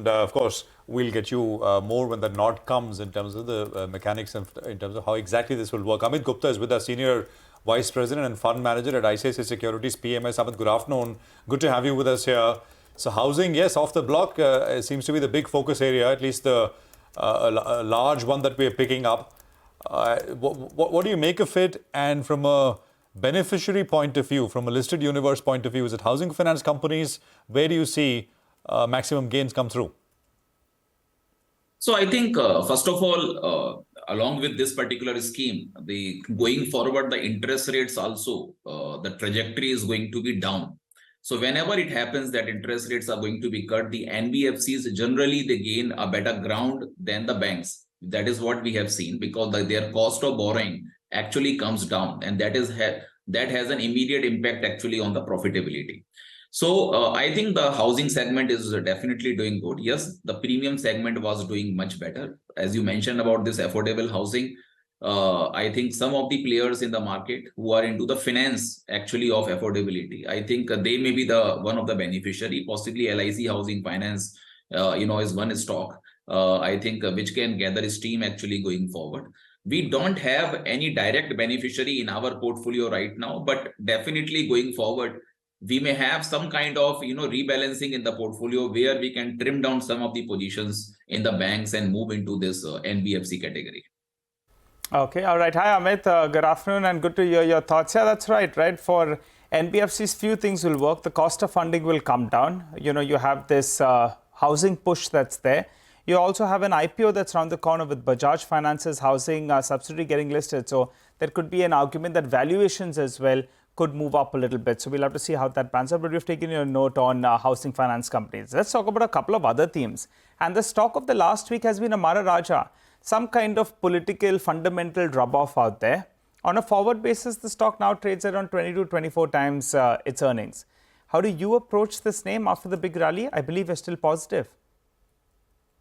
And of course, we'll get you more when the nod comes in terms of the mechanics and in terms of how exactly this will work. Amit Gupta is with us, Senior Vice President and Fund Manager at ICICI Securities PMS. Amit, good afternoon. Good to have you with us here. So housing, yes, off the block seems to be the big focus area, at least the a large one that we're picking up. What do you make of it? And from a beneficiary point of view, from a listed universe point of view, is it housing finance companies? Where do you see maximum gains come through? So I think, first of all, along with this particular scheme, the going forward, the interest rates also, the trajectory is going to be down. So whenever it happens that interest rates are going to be cut, the NBFCs generally they gain a better ground than the banks. That is what we have seen, because their cost of borrowing actually comes down, and that has an immediate impact actually on the profitability. So I think the housing segment is definitely doing good. Yes, the premium segment was doing much better. As you mentioned about this affordable housing, I think some of the players in the market who are into the finance actually of affordability, I think they may be the one of the beneficiary. Possibly LIC Housing Finance, is one stock. I think which can gather steam actually going forward. We don't have any direct beneficiary in our portfolio right now, but definitely going forward, we may have some kind of rebalancing in the portfolio where we can trim down some of the positions in the banks and move into this NBFC category. Okay, all right. Hi, Amit. Good afternoon and good to hear your thoughts. Yeah, that's right. For NBFCs, few things will work. The cost of funding will come down. You have this housing push that's there. You also have an IPO that's around the corner with Bajaj Finance's housing subsidiary getting listed. So there could be an argument that valuations as well could move up a little bit. So we'll have to see how that pans out. But we've taken your note on housing finance companies. Let's talk about a couple of other themes. And the stock of the last week has been Amara Raja. Some kind of political fundamental rub-off out there. On a forward basis, the stock now trades around 20 to 24 times its earnings. How do you approach this name after the big rally? I believe you're still positive.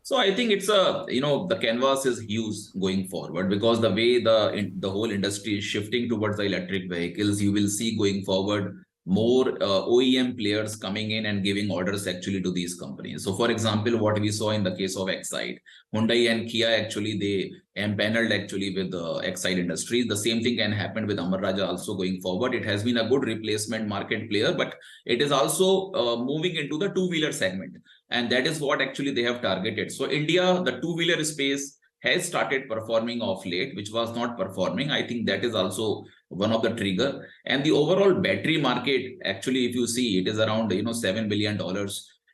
So I think it's the canvas is huge going forward, because the way the whole industry is shifting towards the electric vehicles, you will see going forward more OEM players coming in and giving orders actually to these companies. So for example, what we saw in the case of Exide, Hyundai and Kia actually they empaneled actually with Exide Industries. The same thing can happen with Amara Raja also going forward. It has been a good replacement market player, but it is also moving into the two-wheeler segment. And that is what actually they have targeted. So India, the two-wheeler space has started performing of late, which was not performing. I think that is also one of the trigger. And the overall battery market, actually, if you see, it is around $7 billion.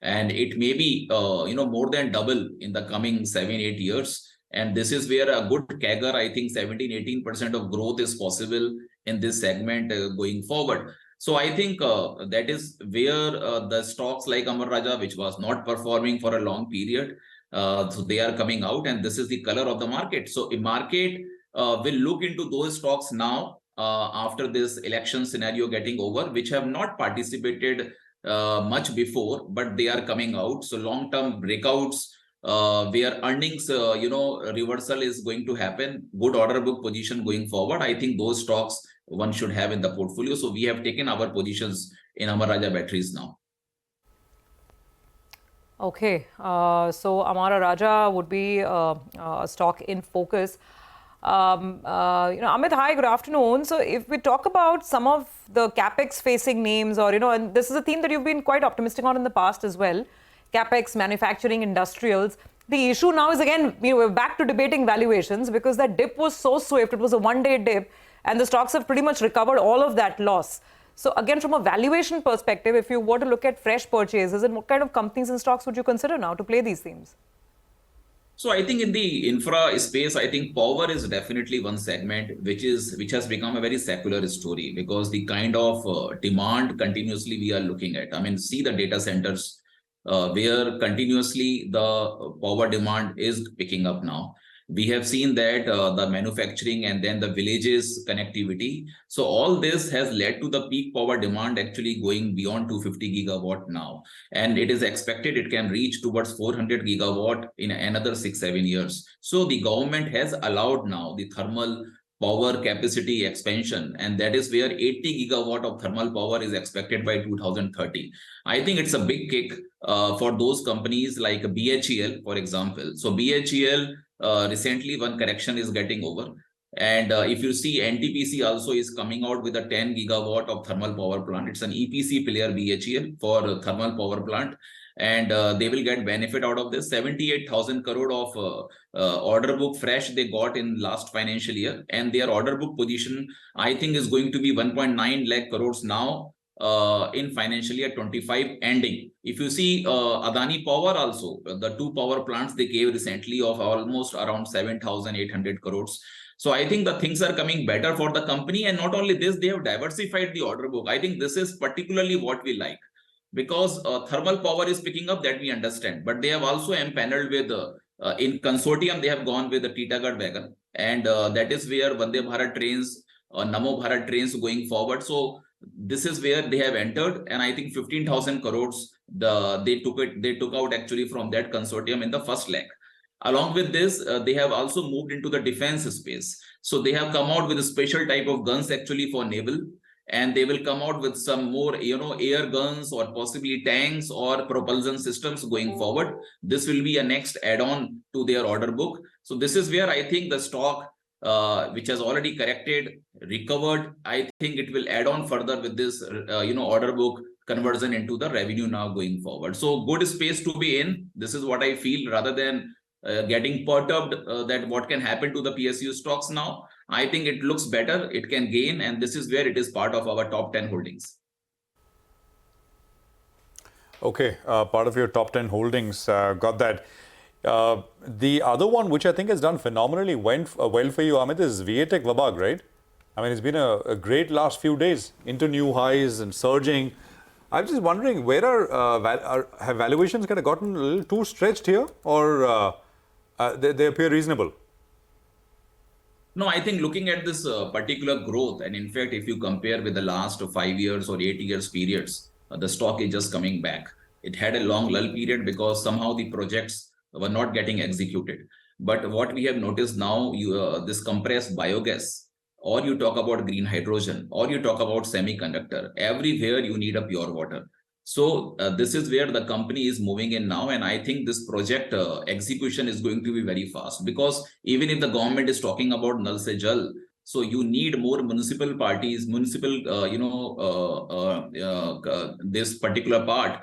And it may be more than double in the coming 7-8 years. And this is where a good CAGR, I think 17-18% of growth is possible in this segment going forward. So I think that is where the stocks like Amara Raja, which was not performing for a long period, so they are coming out, and this is the color of the market. So a market will look into those stocks now after this election scenario getting over, which have not participated much before, but they are coming out. So long-term breakouts where earnings, reversal is going to happen, good order book position going forward. I think those stocks one should have in the portfolio. So we have taken our positions in Amara Raja Batteries now. Okay, so Amara Raja would be a stock in focus. Amit, hi, good afternoon. So if we talk about some of the capex facing names, or and this is a theme that you've been quite optimistic on in the past as well, capex, manufacturing, industrials. The issue now is again, we're back to debating valuations, because that dip was so swift. It was a one-day dip, and the stocks have pretty much recovered all of that loss. So again, from a valuation perspective, if you were to look at fresh purchases, and what kind of companies and stocks would you consider now to play these themes? So I think in the infra space, I think power is definitely one segment which has become a very secular story, because the kind of demand continuously we are looking at. I mean, see the data centers where continuously the power demand is picking up now. We have seen that the manufacturing and then the villages connectivity. So all this has led to the peak power demand actually going beyond 250 gigawatt now. And it is expected it can reach towards 400 gigawatt in another 6-7 years. So the government has allowed now the thermal power capacity expansion, and that is where 80 gigawatt of thermal power is expected by 2030. I think it's a big kick for those companies like BHEL, for example. So BHEL recently one correction is getting over. And if you see, NTPC also is coming out with a 10 gigawatt of thermal power plant. It's an EPC player, BHEL, for thermal power plant. And they will get benefit out of this. 78,000 crore of order book fresh they got in last financial year. And their order book position, I think, is going to be 1.9 lakh crores now in financial year 25 ending. If you see Adani Power also, the two power plants they gave recently of almost around 7,800 crores. So I think the things are coming better for the company. And not only this, they have diversified the order book. I think this is particularly what we like, because thermal power is picking up, that we understand. But they have also empaneled with, in consortium, they have gone with the Titagarh wagon. And that is where Vande Bharat trains, Namo Bharat trains going forward. So this is where they have entered. And I think 15,000 crores, they took out actually from that consortium in the first leg. Along with this, they have also moved into the defense space. So they have come out with a special type of guns actually for naval. And they will come out with some more, air guns or possibly tanks or propulsion systems going forward. This will be a next add-on to their order book. So this is where I think the stock, which has already corrected, recovered, I think it will add on further with this, order book conversion into the revenue now going forward. So good space to be in. This is what I feel, rather than getting perturbed that what can happen to the PSU stocks now. I think it looks better, it can gain, and this is where it is part of our top 10 holdings. Okay, part of your top 10 holdings, got that. The other one, which I think has done phenomenally well for you, Amit, is VATech Vabag, right? I mean, it's been a great last few days, into new highs and surging. I'm just wondering, where have valuations kind of gotten a little too stretched here, or they appear reasonable? No, I think looking at this particular growth, and in fact, if you compare with the last 5 years or 8 years periods, the stock is just coming back. It had a long lull period because somehow the projects were not getting executed. But what we have noticed now, this compressed biogas, or you talk about green hydrogen, or you talk about semiconductor, everywhere you need a pure water. So this is where the company is moving in now. And I think this project execution is going to be very fast, because even if the government is talking about Nal Se Jal, so you need more municipal parties, this particular part,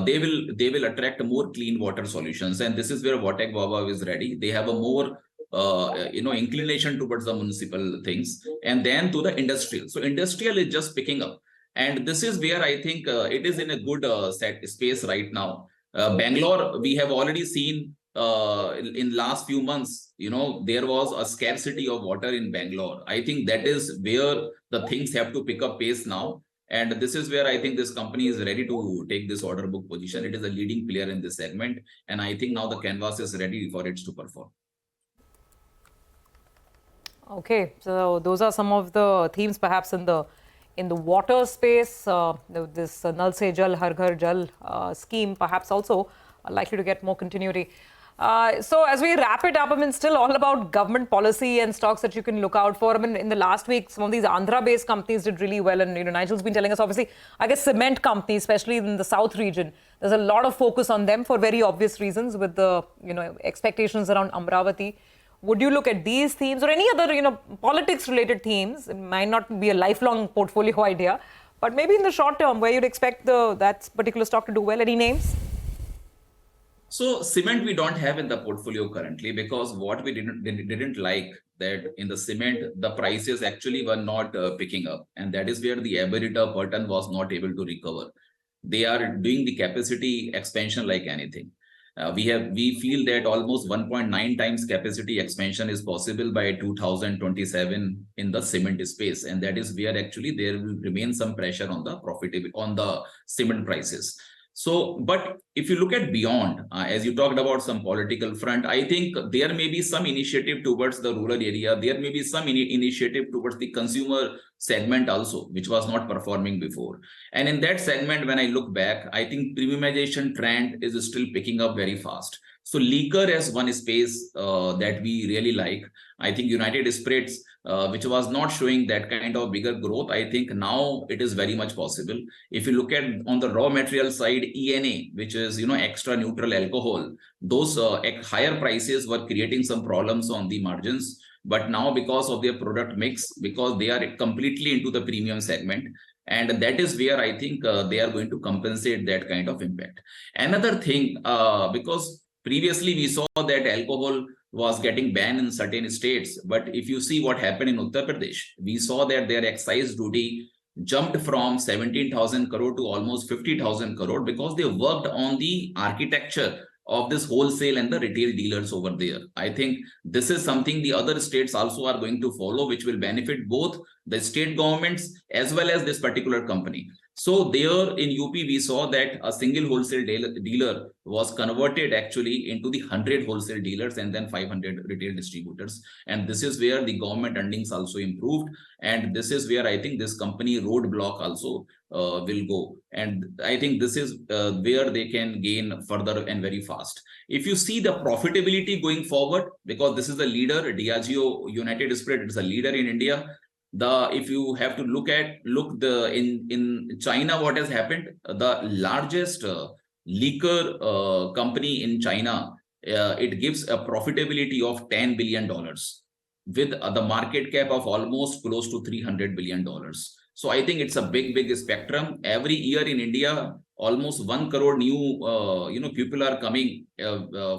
they will attract more clean water solutions. And this is where VATech Vabag is ready. They have a more inclination towards the municipal things, and then to the industrial. So industrial is just picking up. And this is where I think it is in a good set space right now. Bangalore, we have already seen in last few months, there was a scarcity of water in Bangalore. I think that is where the things have to pick up pace now. And this is where I think this company is ready to take this order book position. It is a leading player in this segment. And I think now the canvas is ready for it to perform. Okay, so those are some of the themes perhaps in the water space. This Nal Se Jal, Har Ghar Jal scheme perhaps also likely to get more continuity. So as we wrap it up, I mean, still all about government policy and stocks that you can look out for. I mean, in the last week, some of these Andhra-based companies did really well. And, Nigel's been telling us, obviously, I guess cement companies, especially in the south region, there's a lot of focus on them for very obvious reasons with the, expectations around Amravati. Would you look at these themes or any other, politics-related themes? It might not be a lifelong portfolio idea, but maybe in the short term where you'd expect that particular stock to do well. Any names? So cement we don't have in the portfolio currently, because what we didn't like that in the cement, the prices actually were not picking up. And that is where the EBITDA per ton was not able to recover. They are doing the capacity expansion like anything. We feel that almost 1.9 times capacity expansion is possible by 2027 in the cement space, and that is where actually there will remain some pressure on the profitability on the cement prices. So, but if you look at beyond, as you talked about some political front, I think there may be some initiative towards the rural area. There may be some initiative towards the consumer segment also, which was not performing before. And in that segment, when I look back, I think premiumization trend is still picking up very fast. So liquor as one space that we really like. I think United Spirits, which was not showing that kind of bigger growth, I think now it is very much possible. If you look at on the raw material side, ENA, which is extra neutral alcohol, those higher prices were creating some problems on the margins. But now because of their product mix, because they are completely into the premium segment, and that is where I think they are going to compensate that kind of impact. Another thing, because previously we saw that alcohol was getting banned in certain states, but if you see what happened in Uttar Pradesh, we saw that their excise duty jumped from 17,000 crore to almost 50,000 crore because they worked on the architecture of this wholesale and the retail dealers over there. I think this is something the other states also are going to follow, which will benefit both the state governments as well as this particular company. So there in UP, we saw that a single wholesale dealer was converted actually into the 100 wholesale dealers and then 500 retail distributors. And this is where the government earnings also improved. And this is where I think this company roadblock also will go. And I think this is where they can gain further and very fast. If you see the profitability going forward, because this is the leader, Diageo United Spirit is a leader in India. If you have to look in China, what has happened, the largest liquor company in China, it gives a profitability of $10 billion with the market cap of almost close to $300 billion. So I think it's a big spectrum. Every year in India, almost 1 crore new people are coming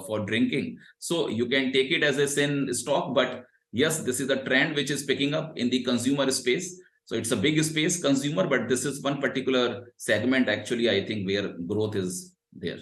for drinking. So you can take it as a sin stock, but yes, this is a trend which is picking up in the consumer space. So it's a big space, consumer, but this is one particular segment actually, I think, where growth is there.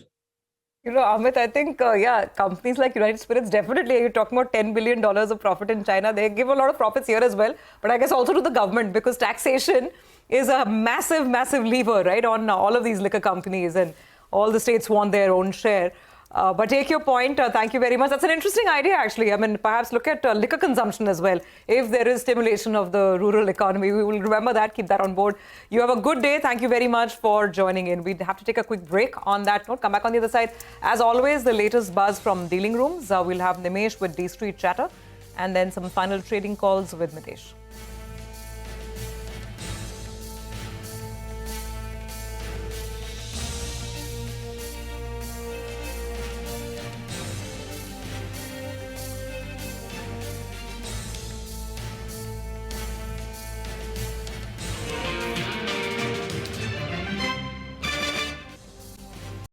Amit, I think, companies like United Spirits, definitely, you're talking about $10 billion of profit in China. They give a lot of profits here as well, but I guess also to the government, because taxation is a massive lever, right, on all of these liquor companies, and all the states want their own share. But take your point. Thank you very much. That's an interesting idea, actually. I mean, perhaps look at liquor consumption as well. If there is stimulation of the rural economy, we will remember that, keep that on board. You have a good day. Thank you very much for joining in. We'd have to take a quick break on that note. Come back on the other side. As always, the latest buzz from dealing rooms. We'll have Nimesh with D Street Chatter, and then some final trading calls with Mitesh.